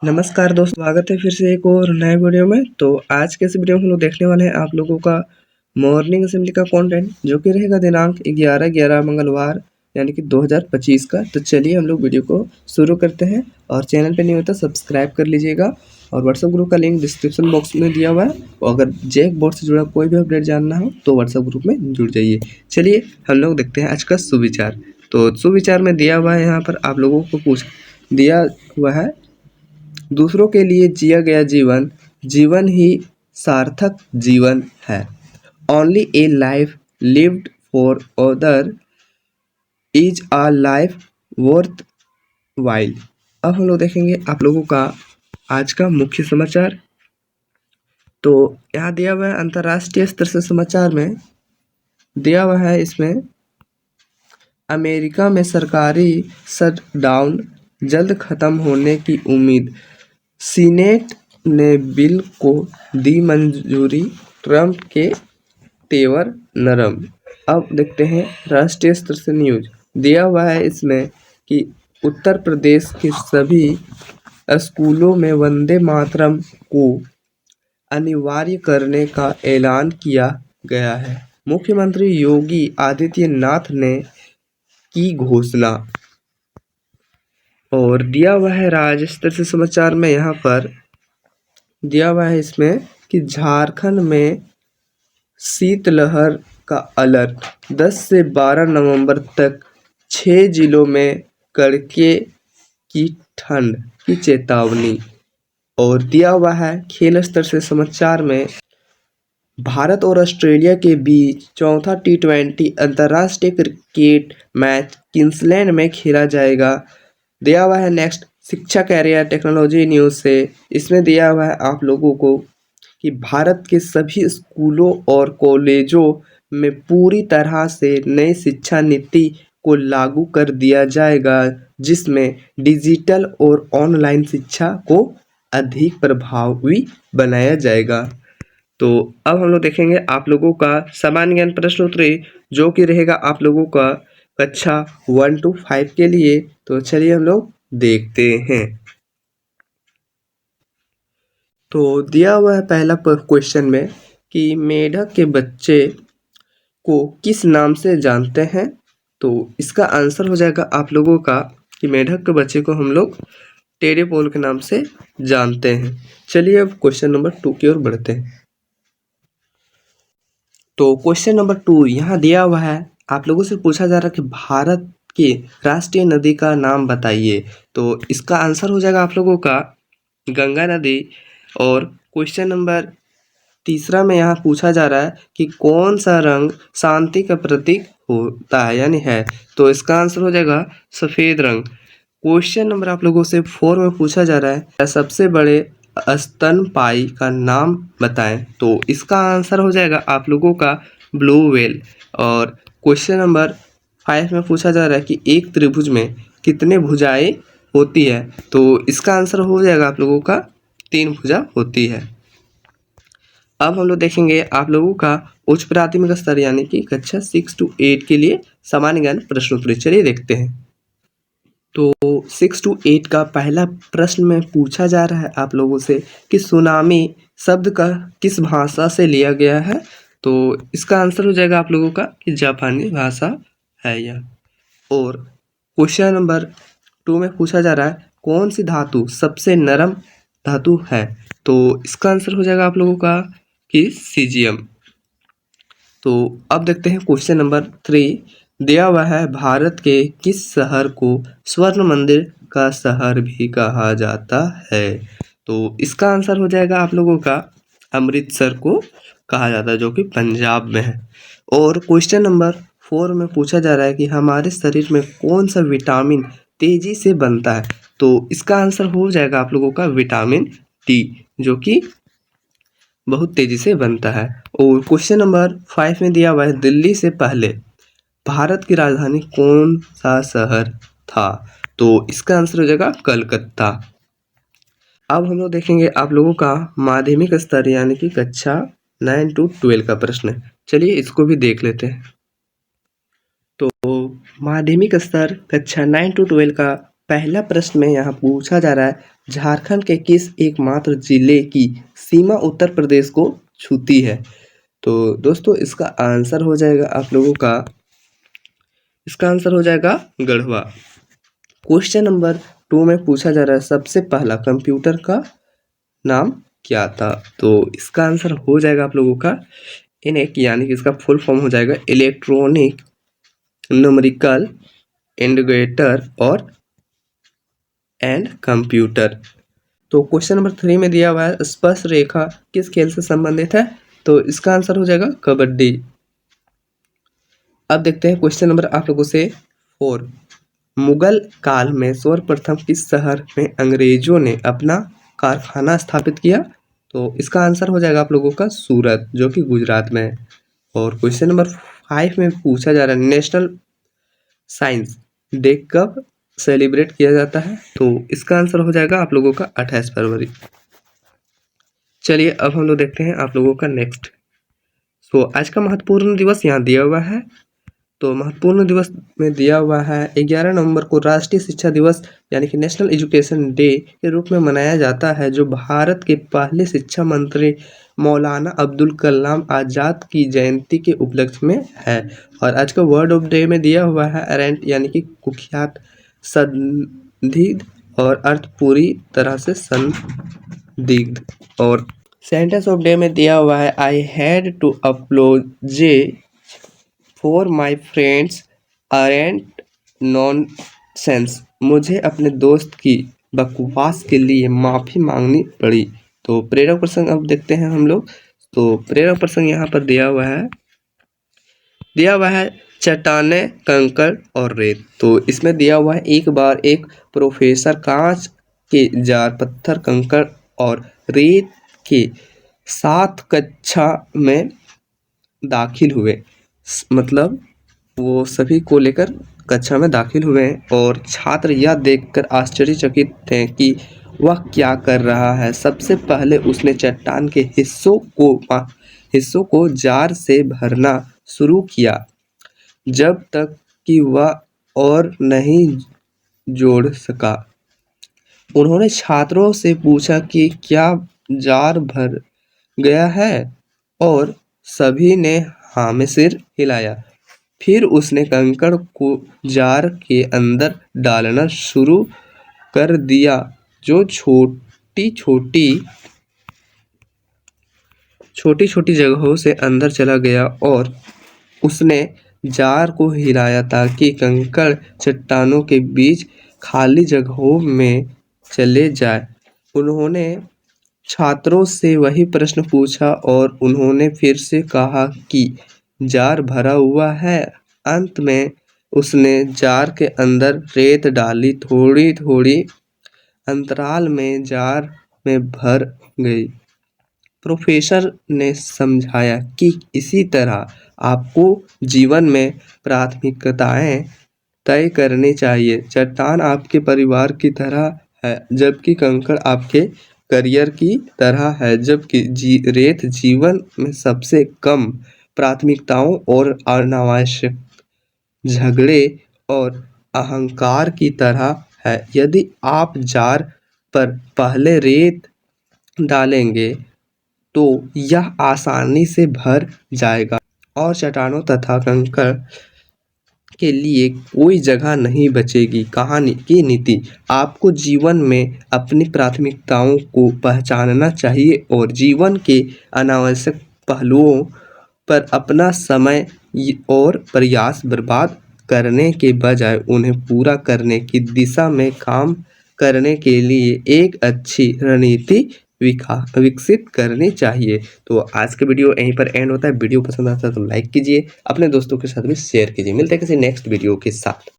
नमस्कार दोस्तों, स्वागत है फिर से एक और नए वीडियो में। तो आज के इस वीडियो में हम लोग देखने वाले हैं आप लोगों का मॉर्निंग असेंबली का कंटेंट, जो कि रहेगा दिनांक 11/11 मंगलवार यानी कि 2025 का। तो चलिए हम लोग वीडियो को शुरू करते हैं, और चैनल पे नहीं होता सब्सक्राइब कर लीजिएगा। और व्हाट्सएप ग्रुप का लिंक डिस्क्रिप्शन बॉक्स में दिया हुआ है, और अगर जेक बोर्ड से जुड़ा कोई भी अपडेट जानना हो तो व्हाट्सएप ग्रुप में जुड़ जाइए। चलिए हम लोग देखते हैं आज का सुविचार। तो सुविचार में दिया हुआ है, यहाँ पर आप लोगों को दिया हुआ है, दूसरों के लिए जिया गया जीवन जीवन ही सार्थक जीवन है। Only A life lived for other is a life worth while. अब हम लोग देखेंगे आप लोगों का आज का मुख्य समाचार। तो यहाँ दिया हुआ है अंतर्राष्ट्रीय स्तर से समाचार में दिया हुआ है, इसमें अमेरिका में सरकारी शटडाउन जल्द खत्म होने की उम्मीद, सीनेट ने बिल को दी मंजूरी, ट्रंप के तेवर नरम। अब देखते हैं राष्ट्रीय स्तर से न्यूज दिया हुआ है, इसमें कि उत्तर प्रदेश के सभी स्कूलों में वंदे मातरम को अनिवार्य करने का ऐलान किया गया है। मुख्यमंत्री योगी आदित्यनाथ ने की घोषणा। और दिया हुआ है राज्य स्तर से समाचार में, यहाँ पर दिया हुआ है इसमें कि झारखंड में शीतलहर का अलर्ट, 10 से 12 नवंबर तक 6 जिलों में कड़के की ठंड की चेतावनी। और दिया हुआ है खेल स्तर से समाचार में, भारत और ऑस्ट्रेलिया के बीच चौथा T20 अंतर्राष्ट्रीय क्रिकेट मैच क्वींसलैंड में खेला जाएगा। दिया हुआ है नेक्स्ट शिक्षा कैरियर टेक्नोलॉजी न्यूज़ से, इसमें दिया हुआ है आप लोगों को कि भारत के सभी स्कूलों और कॉलेजों में पूरी तरह से नई शिक्षा नीति को लागू कर दिया जाएगा, जिसमें डिजिटल और ऑनलाइन शिक्षा को अधिक प्रभावी बनाया जाएगा। तो अब हम लोग देखेंगे आप लोगों का सामान्य ज्ञान प्रश्नोत्तरी, जो कि रहेगा आप लोगों का कक्षा 1 to 5 के लिए। तो चलिए हम लोग देखते हैं। तो दिया हुआ है पहला क्वेश्चन में कि मेढक के बच्चे को किस नाम से जानते हैं। तो इसका आंसर हो जाएगा आप लोगों का कि मेढक के बच्चे को हम लोग टेढ़े के नाम से जानते हैं। चलिए अब क्वेश्चन नंबर 2 की ओर बढ़ते हैं। तो क्वेश्चन नंबर 2 यहाँ दिया हुआ है, आप लोगों से पूछा जा रहा है कि भारत की राष्ट्रीय नदी का नाम बताइए। तो इसका आंसर हो जाएगा आप लोगों का गंगा नदी। और क्वेश्चन नंबर 3 में यहाँ पूछा जा रहा है कि कौन सा रंग शांति का प्रतीक होता है यानी है। तो इसका आंसर हो जाएगा सफ़ेद रंग। क्वेश्चन नंबर आप लोगों से 4 में पूछा जा रहा है, सबसे बड़े स्तनपायी का नाम बताएं। तो इसका आंसर हो जाएगा आप लोगों का ब्लू व्हेल। और क्वेश्चन नंबर 5 में पूछा जा रहा है कि एक त्रिभुज में कितने भुजाएं होती है। तो इसका आंसर हो जाएगा आप लोगों का 3 भुजा होती है। अब हम लोग देखेंगे आप लोगों का उच्च प्राथमिक स्तर यानी कि कक्षा 6 to 8 के लिए सामान्य ज्ञान प्रश्नोत्तरी। चलिए देखते हैं। तो 6 to 8 का पहला प्रश्न में पूछा जा रहा है आप लोगों से कि सुनामी शब्द का किस भाषा से लिया गया है। तो इसका आंसर हो जाएगा आप लोगों का कि जापानी भाषा है यह। और क्वेश्चन नंबर 2 में पूछा जा रहा है कौन सी धातु सबसे नरम धातु है। तो इसका आंसर हो जाएगा आप लोगों का कि सीजियम। तो अब देखते हैं क्वेश्चन नंबर 3 दिया हुआ है, भारत के किस शहर को स्वर्ण मंदिर का शहर भी कहा जाता है। तो इसका आंसर हो जाएगा आप लोगों का अमृतसर को कहा जाता है, जो कि पंजाब में है। और क्वेश्चन नंबर 4 में पूछा जा रहा है कि हमारे शरीर में कौन सा विटामिन तेजी से बनता है। तो इसका आंसर हो जाएगा आप लोगों का विटामिन डी, जो कि बहुत तेजी से बनता है। और क्वेश्चन नंबर 5 में दिया हुआ है, दिल्ली से पहले भारत की राजधानी कौन सा शहर था। तो इसका आंसर हो जाएगा कलकत्ता। अब हम लोग देखेंगे आप लोगों का माध्यमिक स्तर यानी कि कक्षा 9 to 12 का प्रश्न है। चलिए इसको भी देख लेते हैं। तो माध्यमिक स्तर कक्षा 9 to 12 का पहला प्रश्न में यहाँ पूछा जा रहा है, झारखंड के किस एकमात्र जिले की सीमा उत्तर प्रदेश को छूती है? तो दोस्तों इसका आंसर हो जाएगा आप लोगों का, इसका आंसर हो जाएगा गढ़वा। क्वेश्चन नंबर 2 में पूछा जा रहा है, सबसे पहला कंप्यूटर का नाम क्या था? तो इसका आंसर हो जाएगा आप लोगों का ENIAC, यानी कि इसका फुल फॉर्म हो जाएगा इलेक्ट्रॉनिक न्यूमेरिकल इंटीग्रेटर और एंड कंप्यूटर। तो क्वेश्चन नंबर 3 में दिया हुआ है, स्पर्श रेखा किस खेल से संबंधित है? तो इसका आंसर हो जाएगा कबड्डी। अब देखते हैं क्वेश्चन नंबर आप लोगों से 4, मुगल काल में सर्वप्रथम किस शहर में अंग्रेजों ने अपना कारखाना स्थापित किया? तो इसका आंसर हो जाएगा आप लोगों का सूरत, जो कि गुजरात में है। और क्वेश्चन नंबर 5 में पूछा जा रहा है, नेशनल साइंस डे कब सेलिब्रेट किया जाता है? तो इसका आंसर हो जाएगा आप लोगों का 28 फरवरी। चलिए अब हम लोग देखते हैं आप लोगों का नेक्स्ट। आज का महत्वपूर्ण दिवस यहाँ दिया हुआ है। तो महत्वपूर्ण दिवस में दिया हुआ है 11 नवंबर को राष्ट्रीय शिक्षा दिवस यानी कि नेशनल एजुकेशन डे के रूप में मनाया जाता है, जो भारत के पहले शिक्षा मंत्री मौलाना अब्दुल कलाम आज़ाद की जयंती के उपलक्ष्य में है। और आज का वर्ड ऑफ डे में दिया हुआ है एरेंट, यानी कि कुख्यात, संदिग्ध और अर्थ पूरी तरह से संदिग्ध। और सेंटेंस ऑफ डे में दिया हुआ है, I had to apologise for my friends aren't nonsense, मुझे अपने दोस्त की बकवास के लिए माफ़ी मांगनी पड़ी। तो प्रेरक प्रसंग अब देखते हैं हम लोग। तो प्रेरक प्रसंग यहाँ पर दिया हुआ है चट्टाने, कंकड़ और रेत। तो इसमें दिया हुआ है, एक बार एक प्रोफेसर कांच के जार, पत्थर, कंकड़ और रेत के साथ कक्षा में दाखिल हुए। मतलब वो सभी को लेकर कक्षा में दाखिल हुए और छात्र यह देखकर आश्चर्यचकित थे कि वह क्या कर रहा है। सबसे पहले उसने चट्टान के हिस्सों को जार से भरना शुरू किया, जब तक कि वह और नहीं जोड़ सका। उन्होंने छात्रों से पूछा कि क्या जार भर गया है, और सभी ने हाँ में सिर हिलाया। फिर उसने कंकड़ को जार के अंदर डालना शुरू कर दिया, जो छोटी छोटी जगहों से अंदर चला गया, और उसने जार को हिलाया ताकि कंकड़ चट्टानों के बीच खाली जगहों में चले जाए। उन्होंने छात्रों से वही प्रश्न पूछा और उन्होंने फिर से कहा कि जार भरा हुआ है। अंत में उसने जार के अंदर रेत डाली, थोड़ी थोड़ी अंतराल में जार में भर गई। प्रोफेसर ने समझाया कि इसी तरह आपको जीवन में प्राथमिकताएं तय करनी चाहिए। चट्टान आपके परिवार की तरह है, जबकि कंकड़ आपके करियर की तरह है, जबकि रेत जीवन में सबसे कम प्राथमिकताओं और अनावश्यक झगड़े और अहंकार की तरह है। यदि आप जार पर पहले रेत डालेंगे तो यह आसानी से भर जाएगा और चट्टानों तथा कंकड़ के लिए कोई जगह नहीं बचेगी। कहानी की नीति, आपको जीवन में अपनी प्राथमिकताओं को पहचानना चाहिए और जीवन के अनावश्यक पहलुओं पर अपना समय और प्रयास बर्बाद करने के बजाय उन्हें पूरा करने की दिशा में काम करने के लिए एक अच्छी रणनीति विकसित करनी चाहिए। तो आज का वीडियो यहीं पर एंड होता है। वीडियो पसंद आता है तो लाइक कीजिए, अपने दोस्तों के साथ भी शेयर कीजिए। मिलते हैं किसी नेक्स्ट वीडियो के साथ।